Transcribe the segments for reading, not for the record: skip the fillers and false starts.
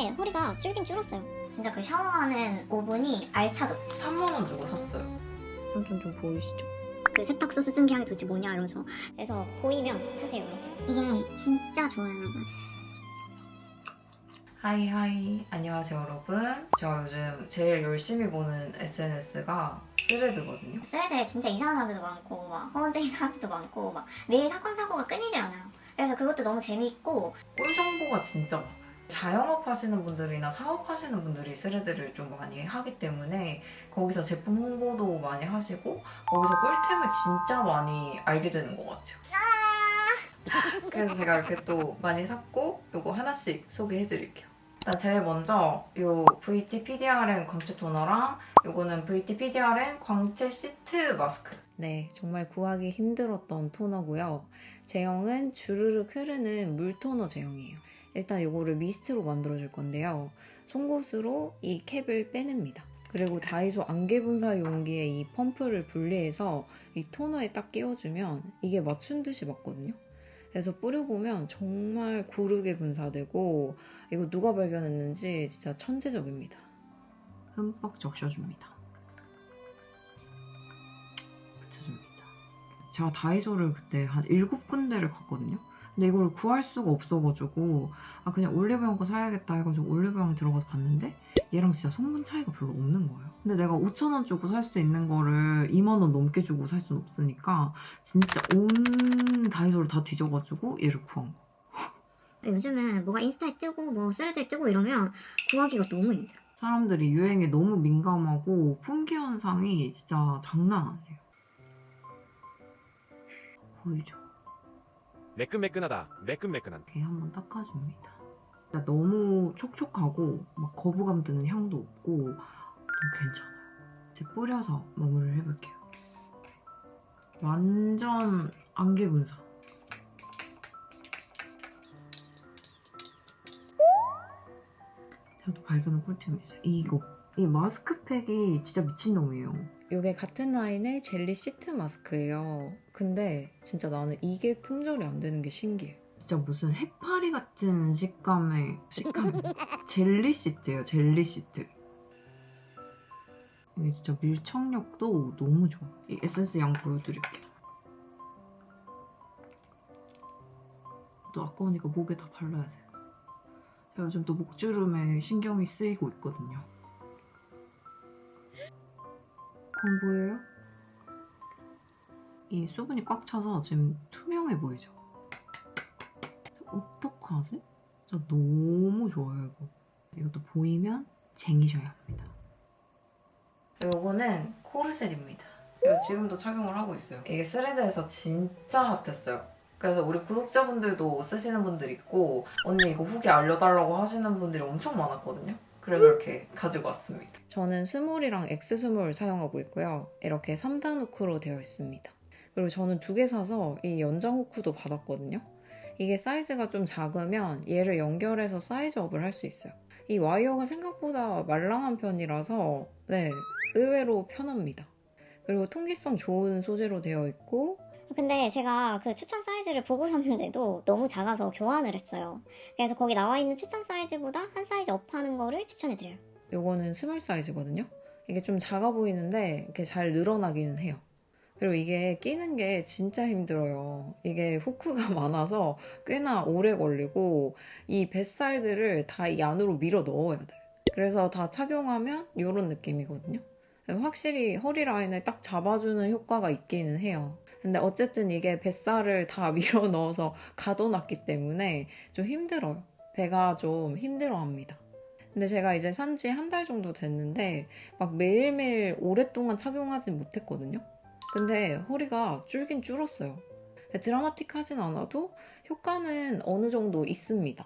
근데 허리가 줄긴 줄었어요. 진짜 그 샤워하는 오븐이 알차졌어. 3만 원 주고 샀어요. 좀 보이시죠? 그 세탁소 수증기 향이 도대체 뭐냐 이러면서. 그래서 보이면 사세요. 이게 진짜 좋아요, 여러분. 하이 안녕하세요 여러분. 제가 요즘 제일 열심히 보는 SNS가 스레드거든요. 스레드에 진짜 이상한 사람들도 많고 막 허언쟁이 사람들도 많고 막 매일 사건 사고가 끊이질 않아요. 그래서 그것도 너무 재밌고 꿀 정보가 진짜 많아요. 자영업 하시는 분들이나 사업하시는 분들이 스레드를 좀 많이 하기 때문에 거기서 제품 홍보도 많이 하시고 거기서 꿀템을 진짜 많이 알게 되는 것 같아요. 그래서 제가 이렇게 또 많이 샀고 요거 하나씩 소개해드릴게요. 일단 제일 먼저 요 VT PDRN 광채 토너랑 요거는 VT PDRN 광채 시트 마스크. 네, 정말 구하기 힘들었던 토너고요. 제형은 주르륵 흐르는 물 토너 제형이에요. 일단 요거를 미스트로 만들어줄 건데요. 송곳으로 이 캡을 빼냅니다. 그리고 다이소 안개 분사 용기에 이 펌프를 분리해서 이 토너에 딱 끼워주면 이게 맞춘 듯이 맞거든요. 그래서 뿌려보면 정말 고르게 분사되고 이거 누가 발견했는지 진짜 천재적입니다. 흠뻑 적셔줍니다. 붙여줍니다. 제가 다이소를 그때 한 7군데를 갔거든요. 근데 이거를 구할 수가 없어가지고 그냥 올리브영 거 사야겠다 해가지고 올리브영에 들어가서 봤는데 얘랑 진짜 성분 차이가 별로 없는 거예요. 근데 내가 5,000원 주고 살 수 있는 거를 2만 원 넘게 주고 살 수는 없으니까 진짜 온 다이소를 다 뒤져가지고 얘를 구한 거. 요즘은 뭐가 인스타에 뜨고 뭐 스레드에 뜨고 이러면 구하기가 너무 힘들어. 사람들이 유행에 너무 민감하고 품귀 현상이 진짜 장난 아니에요. 보이죠? 매끈매끈하다. 매끈매끈한. 이렇게 한번 닦아줍니다. 진짜 너무 촉촉하고 막 거부감 드는 향도 없고 너무 괜찮아요. 이제 뿌려서 마무리를 해볼게요. 완전 안개 분사. 제가 또 발견한 꿀템이 있어요. 이 마스크팩이 진짜 미친놈이에요. 이게 같은 라인의 젤리 시트 마스크예요. 근데 진짜 나는 이게 품절이 안 되는 게 신기해. 진짜 무슨 해파리 같은 식감의 젤리 시트예요. 젤리 시트. 이게 진짜 밀착력도 너무 좋아. 이 에센스 양 보여드릴게요. 또 아까우니까 목에 다 발라야 돼. 제가 요즘 또 목주름에 신경이 쓰이고 있거든요. 그건 뭐예요? 이 수분이 꽉 차서 지금 투명해 보이죠? 어떡하지? 진짜 너무 좋아요, 이거. 이것도 보이면 쟁이셔야 합니다. 요거는 코르셋입니다. 이거 지금도 착용을 하고 있어요. 이게 스레드에서 진짜 핫했어요. 그래서 우리 구독자분들도 쓰시는 분들 있고 언니 이거 후기 알려달라고 하시는 분들이 엄청 많았거든요. 그래서 이렇게 가지고 왔습니다. 저는 스몰이랑 엑스스몰 사용하고 있고요. 이렇게 3단 후크로 되어 있습니다. 그리고 저는 2개 사서 이 연장 후크도 받았거든요. 이게 사이즈가 좀 작으면 얘를 연결해서 사이즈업을 할 수 있어요. 이 와이어가 생각보다 말랑한 편이라서 네, 의외로 편합니다. 그리고 통기성 좋은 소재로 되어 있고 근데 제가 그 추천 사이즈를 보고 샀는데도 너무 작아서 교환을 했어요. 그래서 거기 나와 있는 추천 사이즈보다 한 사이즈 업하는 거를 추천해드려요. 요거는 스몰 사이즈거든요. 이게 좀 작아 보이는데 이렇게 잘 늘어나기는 해요. 그리고 이게 끼는 게 진짜 힘들어요. 이게 후크가 많아서 꽤나 오래 걸리고 이 뱃살들을 다 이 안으로 밀어 넣어야 돼요. 그래서 다 착용하면 이런 느낌이거든요. 확실히 허리 라인을 딱 잡아주는 효과가 있기는 해요. 근데 어쨌든 이게 뱃살을 다 밀어 넣어서 가둬놨기 때문에 좀 힘들어요. 배가 좀 힘들어합니다. 근데 제가 이제 산 지 한 달 정도 됐는데 막 매일매일 오랫동안 착용하진 못했거든요. 근데 허리가 줄긴 줄었어요. 드라마틱하진 않아도 효과는 어느 정도 있습니다.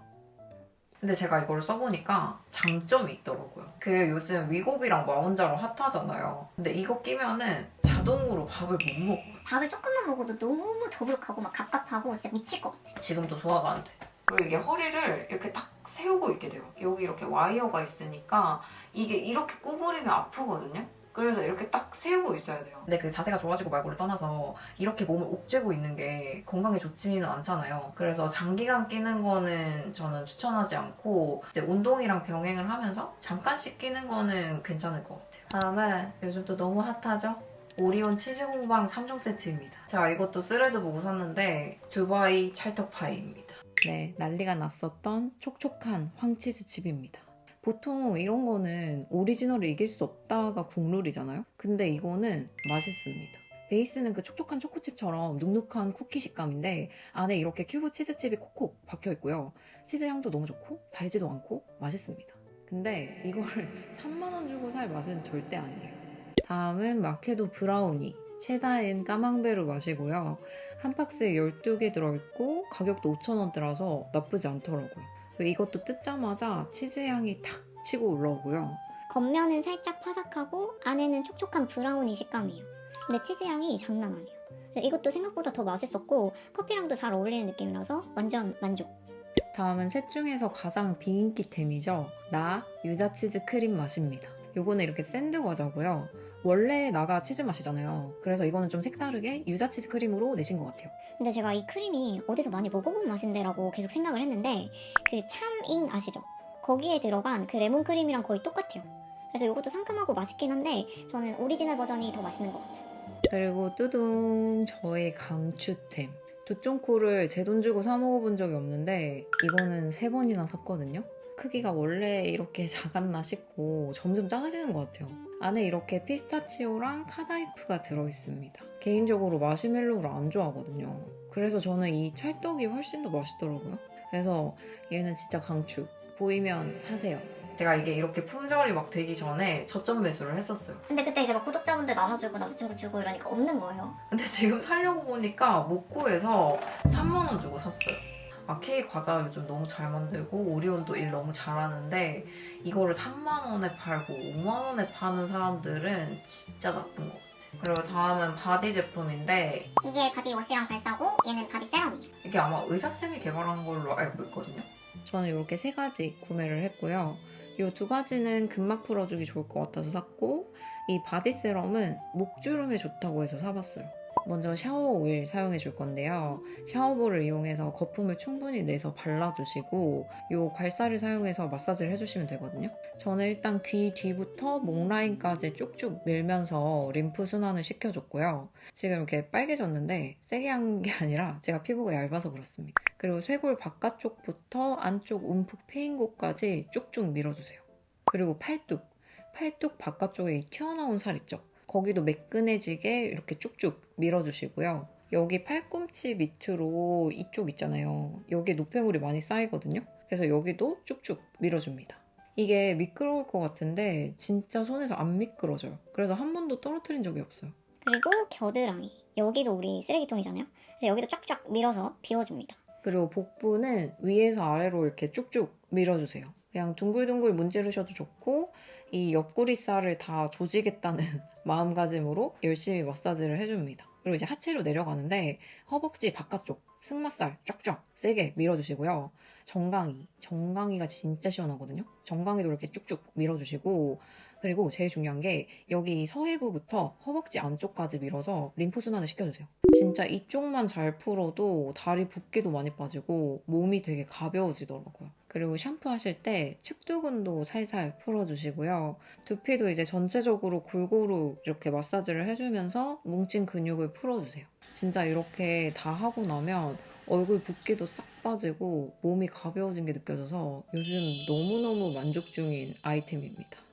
근데 제가 이걸 써보니까 장점이 있더라고요. 그 요즘 위고비랑 마운자로 핫하잖아요. 근데 이거 끼면은 자동으로 밥을 못 먹어요. 밥을 조금만 먹어도 너무 더부룩하고 막 갑갑하고 진짜 미칠 것 같아. 지금도 소화가 안 돼. 그리고 이게 허리를 이렇게 딱 세우고 있게 돼요. 여기 이렇게 와이어가 있으니까 이게 이렇게 구부리면 아프거든요. 그래서 이렇게 딱 세우고 있어야 돼요. 근데 그 자세가 좋아지고 말고를 떠나서 이렇게 몸을 옥죄고 있는 게 건강에 좋지는 않잖아요. 그래서 장기간 끼는 거는 저는 추천하지 않고 이제 운동이랑 병행을 하면서 잠깐씩 끼는 거는 괜찮을 것 같아요. 다음은 요즘 또 너무 핫하죠? 오리온 치즈 공방 3종 세트입니다. 제가 이것도 스레드 보고 샀는데 두바이 찰떡파이입니다. 네, 난리가 났었던 촉촉한 황치즈 칩입니다. 보통 이런 거는 오리지널을 이길 수 없다가 국룰이잖아요. 근데 이거는 맛있습니다. 베이스는 그 촉촉한 초코칩처럼 눅눅한 쿠키 식감인데 안에 이렇게 큐브 치즈칩이 콕콕 박혀 있고요. 치즈 향도 너무 좋고 달지도 않고 맛있습니다. 근데 이거를 3만 원 주고 살 맛은 절대 아니에요. 다음은 마케도 브라우니 체다앤 까망베르 맛이고요. 한 박스에 12개 들어있고 가격도 5,000원대라서 나쁘지 않더라고요. 이것도 뜯자마자 치즈 향이 탁 치고 올라오고요. 겉면은 살짝 바삭하고 안에는 촉촉한 브라우니 식감이에요. 근데 치즈 향이 장난 아니에요. 이것도 생각보다 더 맛있었고 커피랑도 잘 어울리는 느낌이라서 완전 만족. 다음은 셋 중에서 가장 비인기템이죠. 나 유자치즈 크림 맛입니다. 요거는 이렇게 샌드 과자고요. 원래 나가 치즈 맛이잖아요. 그래서 이거는 좀 색다르게 유자치즈 크림으로 내신 것 같아요. 근데 제가 이 크림이 어디서 많이 먹어본 맛인데라고 계속 생각을 했는데 그 참잉 아시죠? 거기에 들어간 그 레몬 크림이랑 거의 똑같아요. 그래서 이것도 상큼하고 맛있긴 한데 저는 오리지널 버전이 더 맛있는 것 같아요. 그리고 뚜둥 저의 강추템. 두쫑코를 제 돈 주고 사 먹어본 적이 없는데 이거는 3번이나 샀거든요. 크기가 원래 이렇게 작았나 싶고 점점 작아지는 것 같아요. 안에 이렇게 피스타치오랑 카다이프가 들어있습니다. 개인적으로 마시멜로우를 안 좋아하거든요. 그래서 저는 이 찰떡이 훨씬 더 맛있더라고요. 그래서 얘는 진짜 강추. 보이면 사세요. 제가 이게 이렇게 품절이 막 되기 전에 저점 매수를 했었어요. 근데 그때 이제 막 구독자분들 나눠주고 남자친구 주고 이러니까 없는 거예요. 근데 지금 살려고 보니까 못 구해서 3만 원 주고 샀어요. 아, K 과자 요즘 너무 잘 만들고 오리온도 일 너무 잘하는데 이거를 3만 원에 팔고 5만 원에 파는 사람들은 진짜 나쁜 것 같아요. 그리고 다음은 바디 제품인데 이게 바디 워시랑 발사고 얘는 바디 세럼이에요. 이게 아마 의사쌤이 개발한 걸로 알고 있거든요. 저는 이렇게 3가지 구매를 했고요. 이 2가지는 근막 풀어주기 좋을 것 같아서 샀고 이 바디 세럼은 목주름에 좋다고 해서 사봤어요. 먼저 샤워 오일 사용해 줄 건데요. 샤워볼을 이용해서 거품을 충분히 내서 발라주시고 이 괄사를 사용해서 마사지를 해주시면 되거든요. 저는 일단 귀 뒤부터 목 라인까지 쭉쭉 밀면서 림프 순환을 시켜줬고요. 지금 이렇게 빨개졌는데 세게 한 게 아니라 제가 피부가 얇아서 그렇습니다. 그리고 쇄골 바깥쪽부터 안쪽 움푹 패인 곳까지 쭉쭉 밀어주세요. 그리고 팔뚝 바깥쪽에 이 튀어나온 살 있죠? 거기도 매끈해지게 이렇게 쭉쭉 밀어주시고요. 여기 팔꿈치 밑으로 이쪽 있잖아요. 여기에 노폐물이 많이 쌓이거든요. 그래서 여기도 쭉쭉 밀어줍니다. 이게 미끄러울 것 같은데 진짜 손에서 안 미끄러져요. 그래서 한 번도 떨어뜨린 적이 없어요. 그리고 겨드랑이. 여기도 우리 쓰레기통이잖아요. 그래서 여기도 쫙쫙 밀어서 비워줍니다. 그리고 복부는 위에서 아래로 이렇게 쭉쭉 밀어주세요. 그냥 둥글둥글 문지르셔도 좋고 이 옆구리살을 다 조지겠다는 마음가짐으로 열심히 마사지를 해줍니다. 그리고 이제 하체로 내려가는데 허벅지 바깥쪽 승마살 쫙쫙 세게 밀어주시고요. 정강이가 진짜 시원하거든요. 정강이도 이렇게 쭉쭉 밀어주시고 그리고 제일 중요한 게 여기 서해부부터 허벅지 안쪽까지 밀어서 림프 순환을 시켜주세요. 진짜 이쪽만 잘 풀어도 다리 붓기도 많이 빠지고 몸이 되게 가벼워지더라고요. 그리고 샴푸하실 때 측두근도 살살 풀어주시고요. 두피도 이제 전체적으로 골고루 이렇게 마사지를 해주면서 뭉친 근육을 풀어주세요. 진짜 이렇게 다 하고 나면 얼굴 붓기도 싹 빠지고 몸이 가벼워진 게 느껴져서 요즘 너무너무 만족 중인 아이템입니다.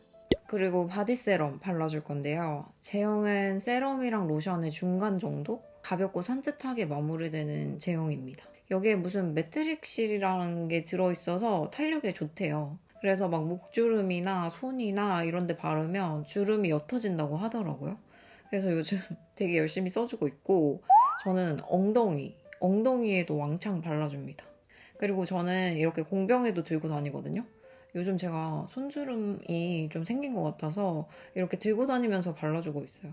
그리고 바디 세럼 발라줄 건데요. 제형은 세럼이랑 로션의 중간 정도? 가볍고 산뜻하게 마무리되는 제형입니다. 여기에 무슨 매트릭실이라는 게 들어있어서 탄력에 좋대요. 그래서 막 목주름이나 손이나 이런 데 바르면 주름이 옅어진다고 하더라고요. 그래서 요즘 되게 열심히 써주고 있고 저는 엉덩이에도 왕창 발라줍니다. 그리고 저는 이렇게 공병에도 들고 다니거든요. 요즘 제가 손주름이 좀 생긴 것 같아서 이렇게 들고 다니면서 발라주고 있어요.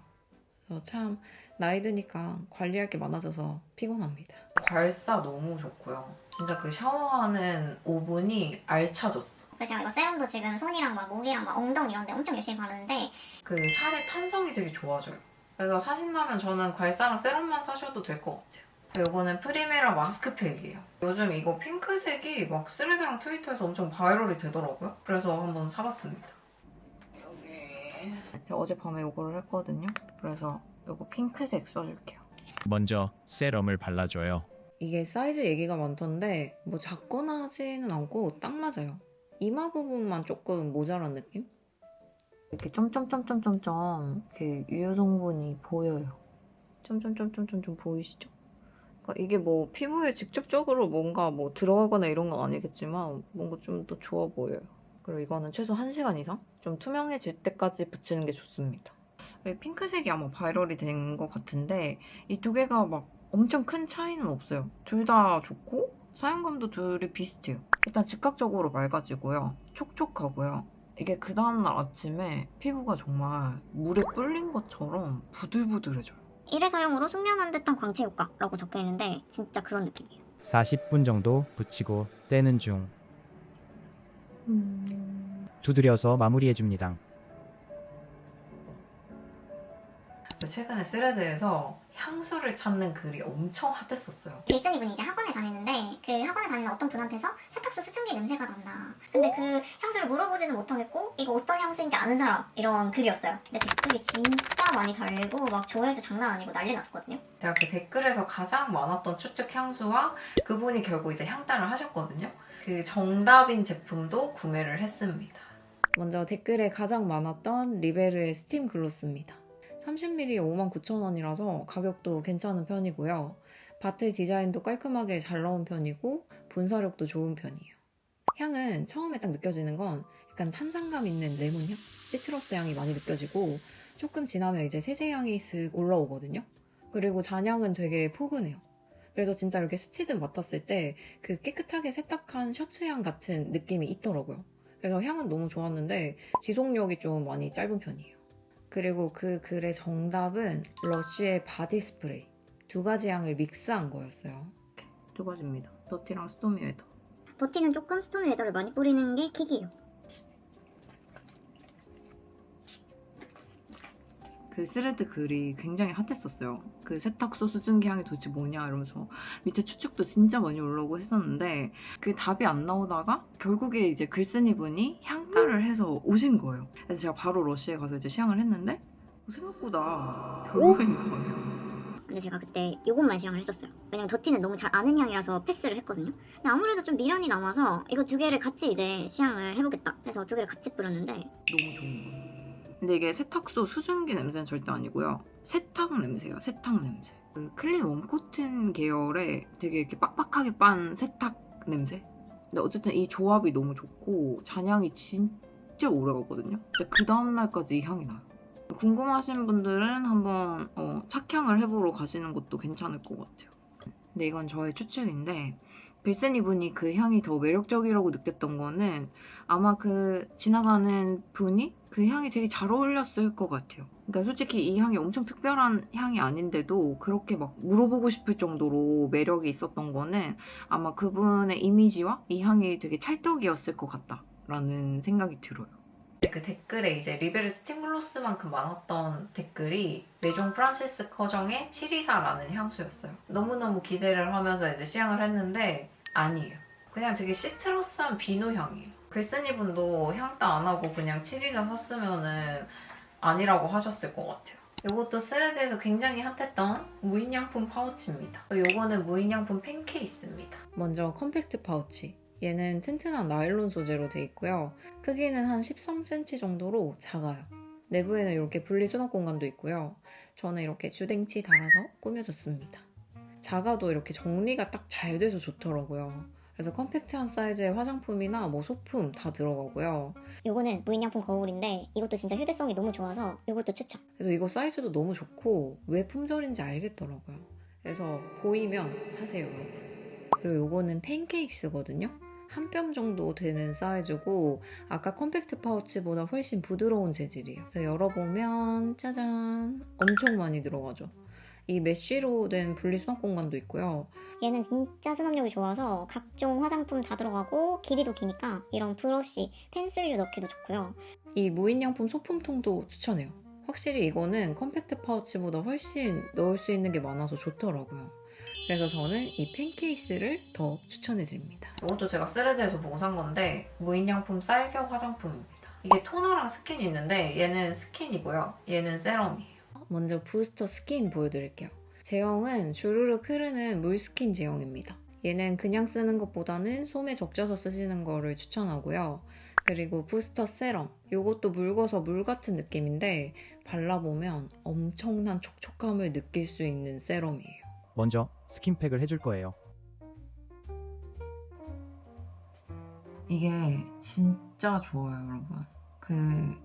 그래서 참 나이 드니까 관리할 게 많아져서 피곤합니다. 괄사 너무 좋고요. 진짜 그 샤워하는 5분이 알차졌어. 그래서 제가 이거 세럼도 지금 손이랑 막 목이랑 막 엉덩이 이런 데 엄청 열심히 바르는데 그 살의 탄성이 되게 좋아져요. 그래서 사신다면 저는 괄사랑 세럼만 사셔도 될 것 같아요. 이거는 프리메라 마스크팩이에요. 요즘 이거 핑크색이 막 스레드랑 트위터에서 엄청 바이럴이 되더라고요. 그래서 한번 사봤습니다. 여기 제가 어젯밤에 이거를 했거든요. 그래서 이거 핑크색 써줄게요. 먼저 세럼을 발라줘요. 이게 사이즈 얘기가 많던데 뭐 작거나 하지는 않고 딱 맞아요. 이마 부분만 조금 모자란 느낌? 이렇게 점점점점점점 이렇게 유효 성분이 보여요. 점점점점점 좀 보이시죠? 그러니까 이게 뭐 피부에 직접적으로 뭔가 뭐 들어가거나 이런 건 아니겠지만 뭔가 좀 더 좋아 보여요. 그리고 이거는 최소 1시간 이상 좀 투명해질 때까지 붙이는 게 좋습니다. 핑크색이 아마 바이럴이 된 것 같은데 이 두 개가 막 엄청 큰 차이는 없어요. 둘 다 좋고 사용감도 둘이 비슷해요. 일단 즉각적으로 맑아지고요. 촉촉하고요. 이게 그 다음날 아침에 피부가 정말 물에 불린 것처럼 부들부들해져요. 1회 사용으로 숙면한 듯한 광채 효과라고 적혀있는데 진짜 그런 느낌이에요. 40분 정도 붙이고 떼는 중. 두드려서 마무리해줍니다. 최근에 스레드에서 향수를 찾는 글이 엄청 핫했었어요. 글쓴이 분이 이제 학원에 다니는데 그 학원에 다니는 어떤 분한테서 세탁소 수증기 냄새가 난다. 근데 그 향수를 물어보지는 못하겠고 이거 어떤 향수인지 아는 사람 이런 글이었어요. 근데 댓글이 진짜 많이 달리고 막 조회수 장난 아니고 난리 났었거든요. 제가 그 댓글에서 가장 많았던 추측 향수와 그분이 결국 이제 향따를 하셨거든요. 그 정답인 제품도 구매를 했습니다. 먼저 댓글에 가장 많았던 리베르의 스팀 글로스입니다. 30ml 59,000원이라서 가격도 괜찮은 편이고요. 바틀 디자인도 깔끔하게 잘 나온 편이고 분사력도 좋은 편이에요. 향은 처음에 딱 느껴지는 건 약간 탄산감 있는 레몬향? 시트러스 향이 많이 느껴지고 조금 지나면 이제 세제향이 슥 올라오거든요. 그리고 잔향은 되게 포근해요. 그래서 진짜 이렇게 스치듯 맡았을 때 그 깨끗하게 세탁한 셔츠향 같은 느낌이 있더라고요. 그래서 향은 너무 좋았는데 지속력이 좀 많이 짧은 편이에요. 그리고 그 글의 정답은 러쉬의 바디 스프레이. 두 가지 향을 믹스한 거였어요. 두 가지입니다. 더티랑 스토미 웨더. 더티는 조금 스토미 웨더를 많이 뿌리는 게 킥이에요. 그 스레드 글이 굉장히 핫했었어요. 그 세탁소 수증기 향이 도대체 뭐냐 이러면서 밑에 추측도 진짜 많이 올라오고 했었는데 그 답이 안 나오다가 결국에 이제 글쓴이 분이 향따를 해서 오신 거예요. 그래서 제가 바로 러쉬에 가서 이제 시향을 했는데 생각보다 별로인 거예요. 근데 제가 그때 이것만 시향을 했었어요. 왜냐면 더티는 너무 잘 아는 향이라서 패스를 했거든요. 근데 아무래도 좀 미련이 남아서 이거 두 개를 같이 이제 시향을 해보겠다 해서 두 개를 같이 뿌렸는데 너무 좋은 거예요. 근데 이게 세탁소 수증기 냄새는 절대 아니고요. 세탁 냄새예요. 세탁 냄새. 그 클린 웜코튼 계열의 되게 이렇게 빡빡하게 빤 세탁 냄새. 근데 어쨌든 이 조합이 너무 좋고 잔향이 진짜 오래 가거든요. 진짜 그 다음날까지 이 향이 나요. 궁금하신 분들은 한번 착향을 해보러 가시는 것도 괜찮을 것 같아요. 근데 이건 저의 추측인데 글쓴이 분이 그 향이 더 매력적이라고 느꼈던 거는 아마 그 지나가는 분이 그 향이 되게 잘 어울렸을 것 같아요. 그러니까 솔직히 이 향이 엄청 특별한 향이 아닌데도 그렇게 막 물어보고 싶을 정도로 매력이 있었던 거는 아마 그분의 이미지와 이 향이 되게 찰떡이었을 것 같다라는 생각이 들어요. 그 댓글에 이제 리베르 스팀 글로스만큼 많았던 댓글이 메종 프란시스 커정의 724라는 향수였어요. 너무너무 기대를 하면서 이제 시향을 했는데 아니에요. 그냥 되게 시트러스한 비누 향이에요. 글쓴이 분도 향따 안 하고 그냥 724 샀으면은 아니라고 하셨을 것 같아요. 이것도 스레드에서 굉장히 핫했던 무인양품 파우치입니다. 이거는 무인양품 펜케이스입니다. 먼저 컴팩트 파우치. 얘는 튼튼한 나일론 소재로 돼 있고요. 크기는 한 13cm 정도로 작아요. 내부에는 이렇게 분리 수납 공간도 있고요. 저는 이렇게 주댕치 달아서 꾸며줬습니다. 작아도 이렇게 정리가 딱 잘 돼서 좋더라고요. 그래서 컴팩트한 사이즈의 화장품이나 뭐 소품 다 들어가고요. 이거는 무인양품 거울인데 이것도 진짜 휴대성이 너무 좋아서 이것도 추천. 그래서 이거 사이즈도 너무 좋고 왜 품절인지 알겠더라고요. 그래서 보이면 사세요, 여러분. 그리고 이거는 팬케이스거든요. 한 뼘 정도 되는 사이즈고 아까 컴팩트 파우치보다 훨씬 부드러운 재질이에요. 그래서 열어보면 짜잔 엄청 많이 들어가죠. 이 메쉬로 된 분리 수납 공간도 있고요. 얘는 진짜 수납력이 좋아서 각종 화장품 다 들어가고 길이도 기니까 이런 브러쉬, 펜슬류 넣기도 좋고요. 이 무인양품 소품통도 추천해요. 확실히 이거는 컴팩트 파우치보다 훨씬 넣을 수 있는 게 많아서 좋더라고요. 그래서 저는 이 펜케이스를 더 추천해드립니다. 이것도 제가 스레드에서 보고 산 건데 무인양품 쌀겨 화장품입니다. 이게 토너랑 스킨이 있는데 얘는 스킨이고요. 얘는 세럼이에요. 먼저 부스터 스킨 보여드릴게요. 제형은 주르륵 흐르는 물 스킨 제형입니다. 얘는 그냥 쓰는 것보다는 솜에 적셔서 쓰시는 거를 추천하고요. 그리고 부스터 세럼. 이것도 묽어서 물 같은 느낌인데 발라보면 엄청난 촉촉함을 느낄 수 있는 세럼이에요. 먼저 스킨팩을 해줄 거예요. 이게 진짜 좋아요, 여러분. 그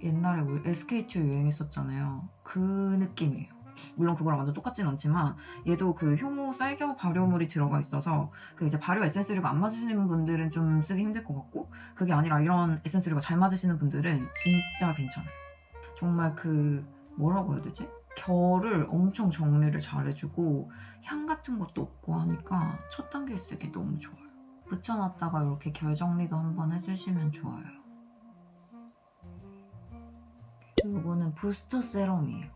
옛날에 우리 SK2 유행했었잖아요. 그 느낌이에요. 물론 그거랑 완전 똑같진 않지만 얘도 그 효모 쌀겨 발효물이 들어가 있어서 그 이제 발효 에센스류가 안 맞으시는 분들은 좀 쓰기 힘들 것 같고, 그게 아니라 이런 에센스류가 잘 맞으시는 분들은 진짜 괜찮아요. 정말 그 뭐라고 해야 되지? 결을 엄청 정리를 잘해주고 향 같은 것도 없고 하니까 첫 단계 쓰기 너무 좋아요. 붙여놨다가 이렇게 결 정리도 한번 해주시면 좋아요. 이거는 부스터 세럼이에요.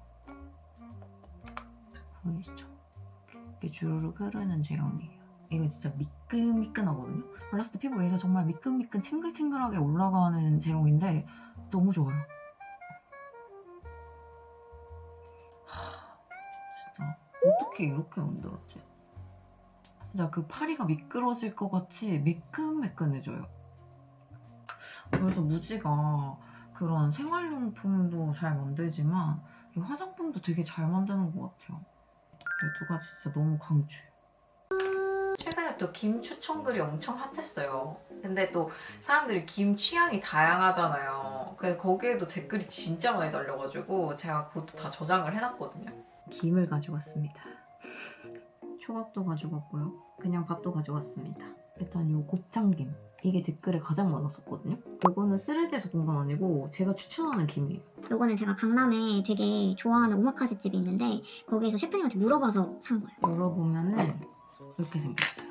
보이시죠? 이게 주르륵 흐르는 제형이에요. 이거 진짜 미끈미끈하거든요. 발랐을 때 피부 위에서 정말 미끈미끈 탱글탱글하게 올라가는 제형인데 너무 좋아요. 진짜 어떻게 이렇게 만들었지? 진짜 그 파리가 미끄러질 것 같이 매끈매끈해져요. 그래서 무지가 그런 생활용품도 잘 만들지만 이 화장품도 되게 잘 만드는 것 같아요. 이 두 가지 진짜 너무 강추. 최근에 또 김 추천글이 엄청 핫했어요. 근데 또 사람들이 김 취향이 다양하잖아요. 그래서 거기에도 댓글이 진짜 많이 달려가지고 제가 그것도 다 저장을 해놨거든요. 김을 가지고 왔습니다. 초밥도 가지고 왔고요. 그냥 밥도 가지고 왔습니다. 일단 요 곱창김. 이게 댓글에 가장 많았었거든요. 이거는 스레드에서 본 건 아니고 제가 추천하는 김이에요. 요거는 제가 강남에 되게 좋아하는 오마카세 집이 있는데 거기에서 셰프님한테 물어봐서 산 거예요. 열어보면은 이렇게 생겼어요.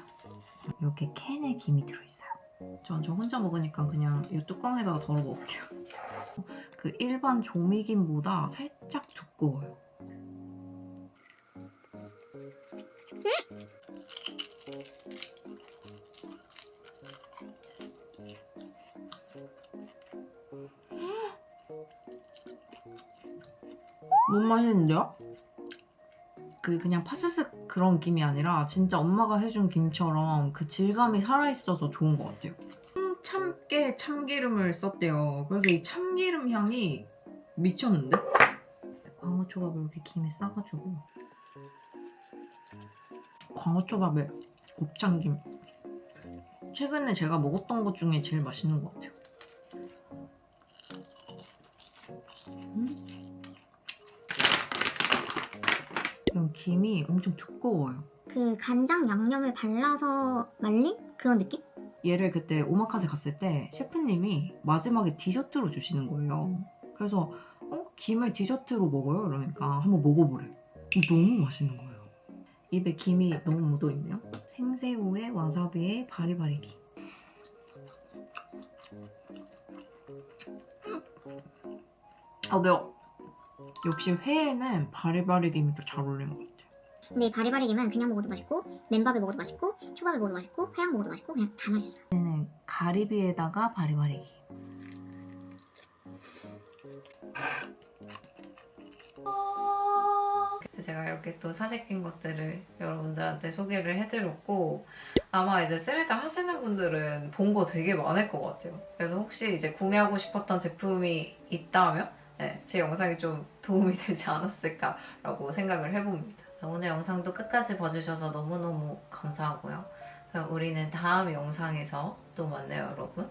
이렇게 캔에 김이 들어있어요. 전 저 혼자 먹으니까 그냥 이 뚜껑에다가 덜어 먹을게요. 그 일반 조미김보다 살짝 두꺼워요. 너무 맛있는데요? 그냥 파스스 그런 김이 아니라 진짜 엄마가 해준 김처럼 그 질감이 살아있어서 좋은 것 같아요. 참깨 참기름을 썼대요. 그래서 이 참기름 향이 미쳤는데? 광어초밥을 이렇게 김에 싸가지고 광어초밥에 곱창김. 최근에 제가 먹었던 것 중에 제일 맛있는 것 같아요. 이 김이 엄청 두꺼워요. 그 간장 양념을 발라서 말린 그런 느낌? 얘를 그때 오마카세 갔을 때 셰프님이 마지막에 디저트로 주시는 거예요. 그래서 김을 디저트로 먹어요? 이러니까 한번 먹어보래. 너무 맛있는 거예요. 입에 김이 너무 묻어있네요. 생새우에 와사비에 바리바리기. 매워. 역시 회에는 바리바리 김이 더 잘 어울리는 것 같아요. 근데 이 바리바리김은 그냥 먹어도 맛있고 맨밥에 먹어도 맛있고 초밥에 먹어도 맛있고 회랑 먹어도 맛있고 그냥 다 맛있어요. 얘는 가리비에다가 바리바리기. 제가 이렇게 또 사재낀 것들을 여러분들한테 소개를 해드렸고 아마 이제 스레드 하시는 분들은 본 거 되게 많을 것 같아요. 그래서 혹시 이제 구매하고 싶었던 제품이 있다면 제 영상이 좀 도움이 되지 않았을까라고 생각을 해봅니다. 오늘 영상도 끝까지 봐주셔서 너무너무 감사하고요. 그럼 우리는 다음 영상에서 또 만나요, 여러분.